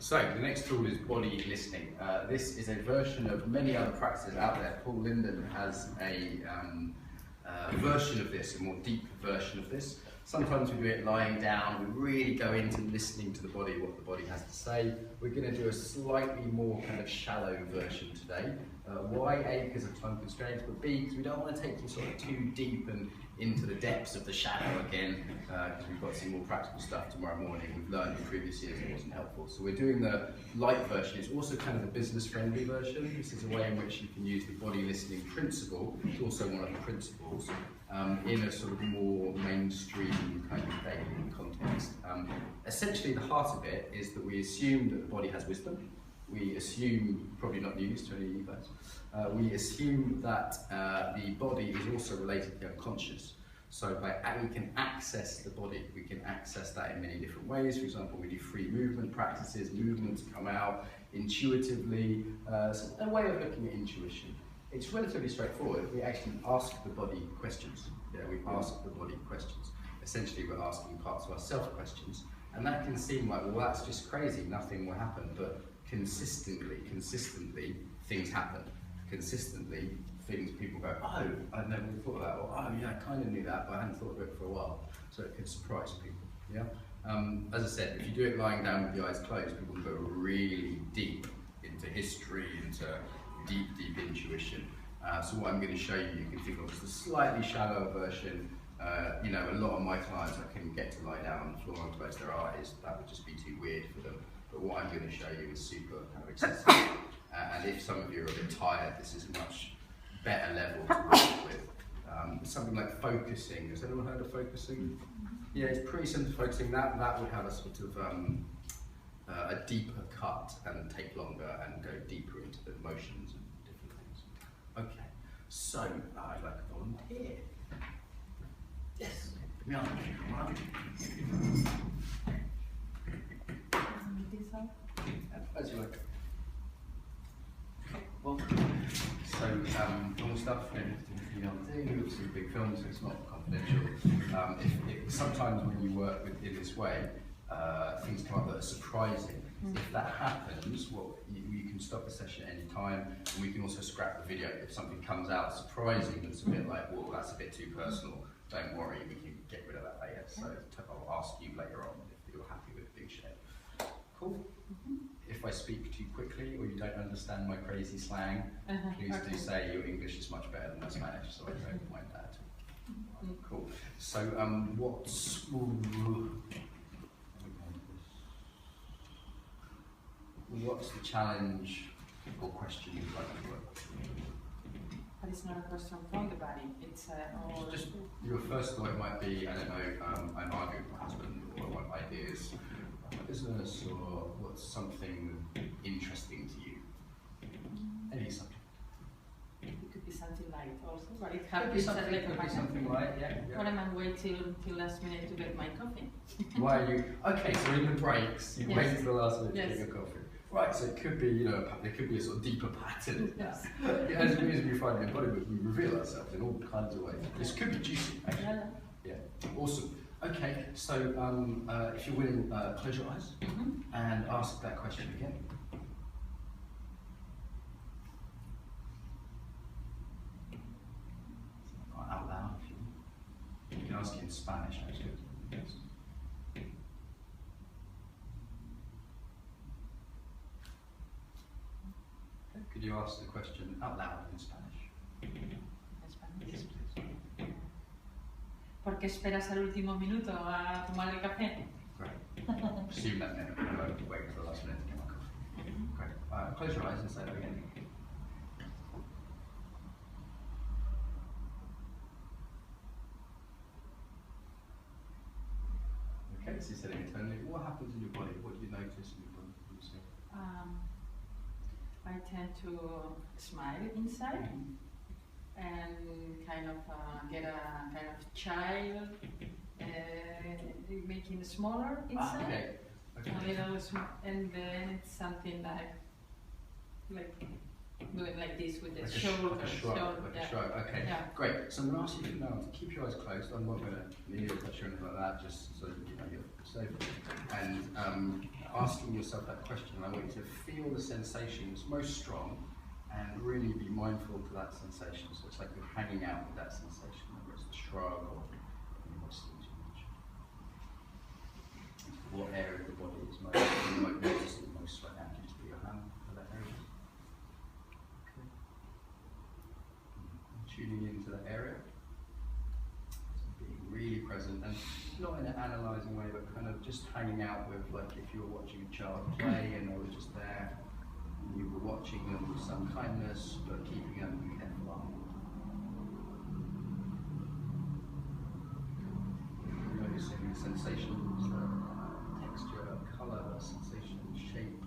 So the next tool is body listening. This is a version of many other practices out there. Paul Linden has a version of this, a more deep version of this. Sometimes we do it lying down, we really go into listening to the body, what the body has to say. We're going to do a slightly more kind of shallow version today. Why? A, because of time constraints, but B, because we don't want to take you sort of too deep and into the depths of the shadow again, because we've got some more practical stuff tomorrow morning. We've learned in previous years it wasn't helpful. So we're doing the light version. It's also kind of the business-friendly version. This is a way in which you can use the body listening principle. It's also one of the principles in a sort of more mainstream kind of daily context. Essentially, the heart of it is that we assume that the body has wisdom. We assume, probably not news to any of you guys, we assume that the body is also related to the unconscious. So we can access the body, we can access that in many different ways. For example, we do free movement practices, movements come out intuitively. So a way of looking at intuition. It's relatively straightforward. We actually ask the body questions. Yeah, we ask the body questions. Essentially, we're asking parts of ourselves questions. And that can seem like, well, that's just crazy, nothing will happen. But consistently, things happen. Consistently, people go, oh, I've never thought of that, or oh yeah, I kind of knew that, but I hadn't thought of it for a while. So it can surprise people, yeah? As I said, if you do it lying down with the eyes closed, people can go really deep into history, into deep intuition. So what I'm going to show you, you can think of as the slightly shallower version. You know, a lot of my clients, I can get to lie down on the floor and close their eyes. That would just be too weird for them. But what I'm going to show you is super kind of accessible. And if some of you are a bit tired, this is a much better level to work with. Something like focusing. Has anyone heard of focusing? Yeah, it's pretty simple focusing. That would have a sort of a deeper cut and take longer and go deeper into the emotions and different things. Okay, so I'd like a volunteer. Yes, come on. As you like. Well, so normal stuff, you know, it's a big film, so it's not confidential. Sometimes when you work in this way, things come up that are surprising. If that happens, well, you can stop the session at any time, and we can also scrap the video. If something comes out surprising that's a bit like, well, that's a bit too personal, don't worry, we can get rid of that later. So I'll ask you later on if you're happy with it being shared. Cool. If I speak too quickly or you don't understand my crazy slang, please do say your English is much better than my Spanish, so I don't mind that at all. Cool. So what's the challenge or question you'd like to work with? But it's not a question from the body, it's just your first thought might be, I don't know, I'm arguing with my husband, or I want ideas about business, or what's something interesting to you? Any subject. It could be something light also, but it could be something light, yeah. When I'm waiting till last minute to get my coffee. Why are you? Okay, so in the breaks, you wait till the last minute to get your coffee. Right, so it could be, you know, there could be a sort of deeper pattern. Yes. As we find in embodiment, we reveal ourselves in all kinds of ways. This could be juicy, actually. Yeah, awesome. Okay, so if you're willing, close your eyes and ask that question again. Out loud, if you can ask it in Spanish, actually. Yes. Could you ask the question out loud in Spanish? Yes, please. ¿Por qué esperas al último minuto a tomar el café? Great. Assume that minute. I won't wait for the last minute to get my coffee. Great. Close your eyes and say that again. Okay, so you said it internally. What happens in your body? What do you notice in your body? What do you say? I tend to smile inside and kind of get a kind of child, making smaller inside. Okay. A little and then it's something like doing like this with the shoulder. Like a shrug. Okay, yeah. Great. So I'm going to ask you now to keep your eyes closed. I'm not going to leave you a touch or anything like that, just so you know you're safe. And asking yourself that question, I want you to feel the sensations most strong and really be mindful to that sensation. So it's like you're hanging out with that sensation, whether it's the shrug or any of those things you mentioned. What area of the body is most, you might notice it most right now? Can you just put your hand to that area? Okay. Tuning into that area. So being really present and not in an analysing way, but kind of just hanging out with, like if you were watching a child play and they were just there, and you were watching them with some kindness, but keeping them in careful eye. Noticing sensations, texture, colour, sensation, shape,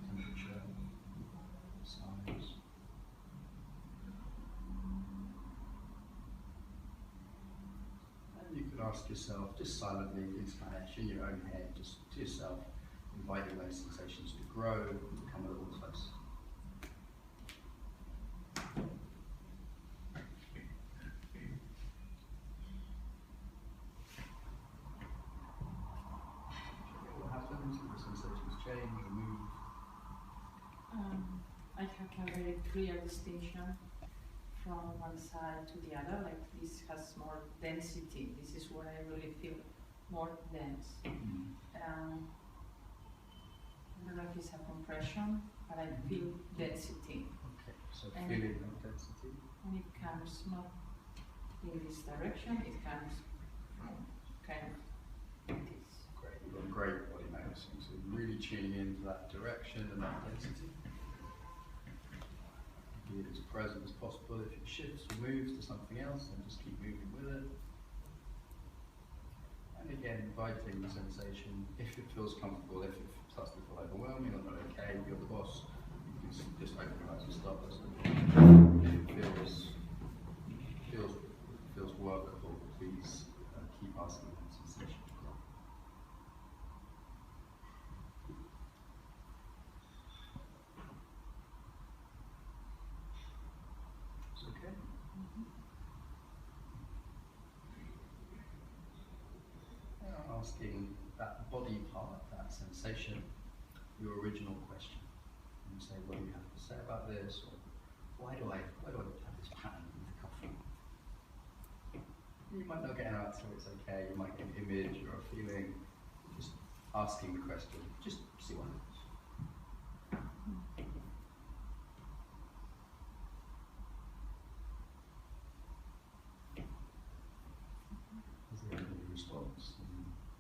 temperature, size. And you could ask yourself, just silently in Spanish, in your own head, just to yourself, inviting those sensations to grow, become a little closer. What happens if the sensations change or move? I have a very clear distinction from one side to the other, like this has more density. This is where I really feel more dense. I don't know if it's a compression, but I feel density. Okay, so And feeling of density. And it comes not in this direction, it comes from kind of like this. Great, you've got great body noticing, so really tuning into that direction and that density. Be it as present as possible. If it shifts or moves to something else, then just keep moving with it. And again, inviting the sensation, if it feels comfortable, if it starts to feel overwhelming or not okay, you're the boss, you can just open your eyes and stop us. If it feels workable, please keep asking that sensation to grow. It's okay. Asking that body part, that sensation, your original question. And you say, what do you have to say about this? Or why do I have this pattern in the coffee? You might not get an answer, it's okay. You might get an image or a feeling. Just asking the question, just see what happens. Is there any response?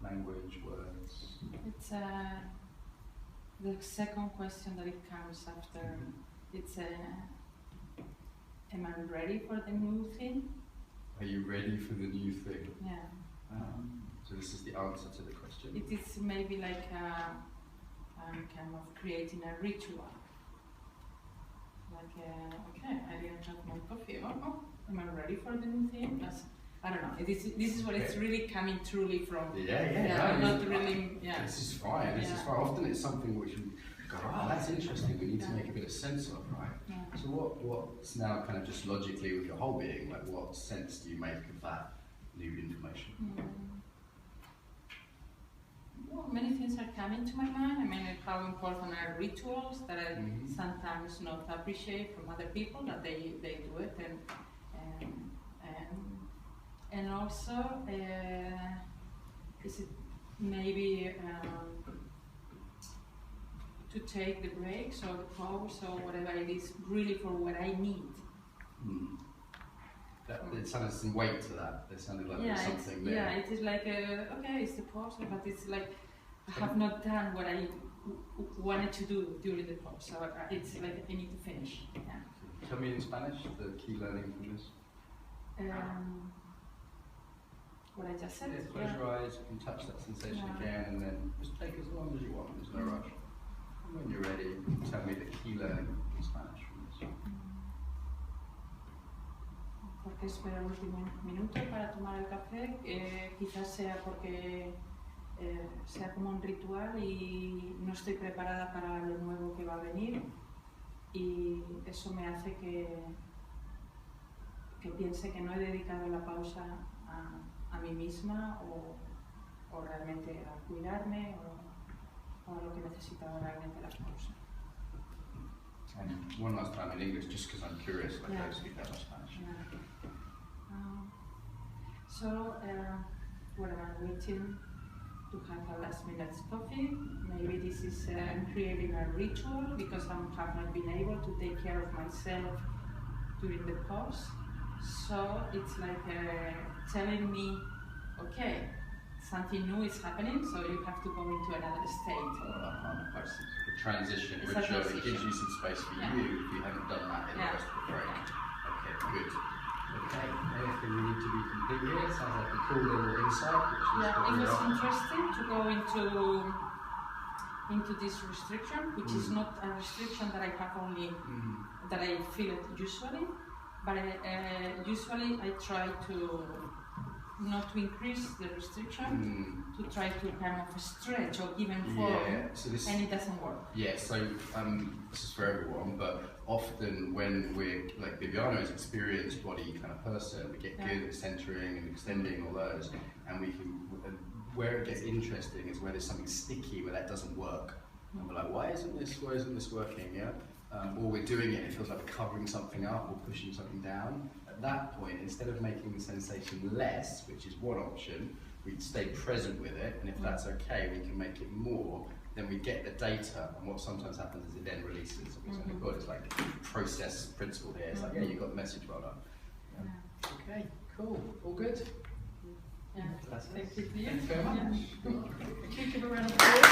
Language, words? It's the second question that it comes after. It's am I ready for the new thing? Are you ready for the new thing? Yeah. So this is the answer to the question. It is maybe like I'm kind of creating a ritual. Like, okay, I didn't have my coffee. Oh, am I ready for the new thing? I don't know. This is what it's really coming truly from. Yeah. Not really. Yeah. This is fine. This is fine. Often it's something which we go, that's interesting. We need to make a bit of sense of, right? Yeah. So what's now kind of just logically with your whole being, like what sense do you make of that new information? Well, many things are coming to my mind. I mean, how important are rituals that I sometimes not appreciate from other people that they do it, and also is it maybe to take the breaks or the pause or whatever it is really for what I need. It sounded some weight to that. It sounded like there's something there. Yeah, it is like, okay, it's the pause, but it's like I have not done what I wanted to do during the pause. So it's like I need to finish. Yeah. Tell me in Spanish the key learning from this. What I just said. Yeah, close your eyes, you can touch that sensation again, and then just take as long as you want. There's no rush. And when you're ready, tell me the key learning in Spanish from this. Porque espero el último minuto para tomar el café, quizás sea porque sea como un ritual y no estoy preparada para lo nuevo que va a venir y eso me hace que piense que no he dedicado la pausa a mí misma o realmente a cuidarme o a lo que necesito. necesitaba realmente la pausa. And one last time in English, just because I'm curious, like I Yeah. don't speak that much Spanish. When I'm waiting to have a last minute coffee, maybe this is creating a ritual because I have not been able to take care of myself during the course. So it's like telling me, okay, something new is happening, so you have to go into another state. It's a transition It's a ritual. It transition. gives you some space for Yeah. you if you haven't done that in the Yeah. rest of the break. Okay, good. Okay, anything we need to be complete here? Sounds like a cool little insight, which is Yeah, what it we're was on. interesting to go into this restriction, which is not a restriction that I have only that I feel it usually, but usually I try to not to increase the restriction, to try to kind of stretch or even forward, Yeah, so this, and it doesn't work. yeah, so this is for everyone, but often when we're, like Bibiana is an experienced body kind of person, we get good at centering and extending all those, and we can, where it gets interesting is where there's something sticky, where that doesn't work. And we're like, why isn't this working, yeah? Or we're doing it and it feels like we're covering something up or pushing something down. At that point, instead of making the sensation less, which is one option, we stay present with it, and if that's okay, we can make it more. Then we get the data, and what sometimes happens is it then releases. It's like process principle here. It's like, yeah, you got the message, well done. Yeah. Okay, cool, all good. Yeah. Thank you. Thank you very much. Can you give a round of applause?